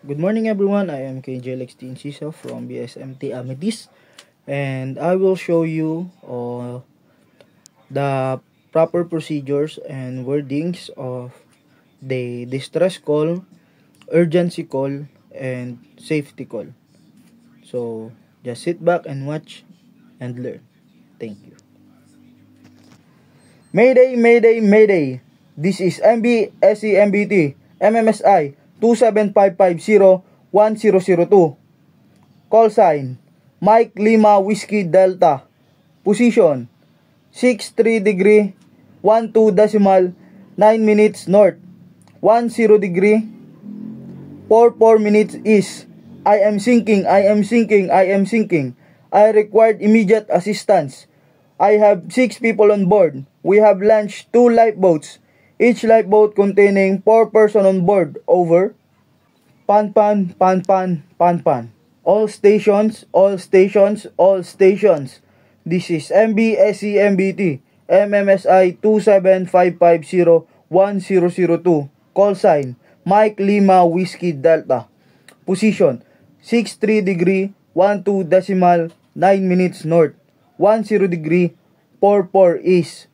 Good morning everyone, I am KJ Lextin Cisa from BSMT Amethyst, and I will show you the proper procedures and wordings of the distress call, urgency call, and safety call. So just sit back and watch and learn. Thank you. Mayday, Mayday, Mayday. This is MBSEMBT MMSI 27550-1002. Call sign Mike Lima Whiskey Delta. Position 63 degree 12 decimal 9 minutes north, 10 degree 44 minutes east. I am sinking. I required immediate assistance. I have 6 people on board. We have launched 2 lifeboats, each lifeboat containing 4 persons on board. Over. Pan. All stations. This is MBSEMBT MMSI 27550-1002. Call sign Mike Lima Whiskey Delta. Position 63 degree 12 decimal 9 minutes north, 10 degree 44 east.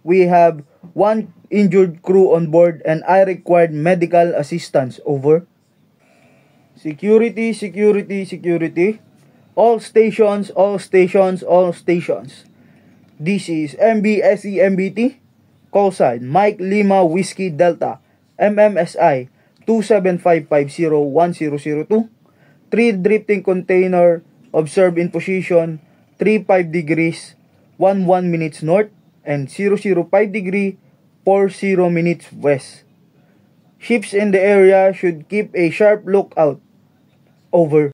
We have 1 injured crew on board and I required medical assistance. Over. Security. All stations. This is MBSEMBT. Call sign Mike Lima Whiskey Delta MMSI 27550-1002. 3 drifting container observed in position 35 degrees 11 minutes north and 005 degree 40 minutes west. Ships in the area should keep a sharp lookout. Over.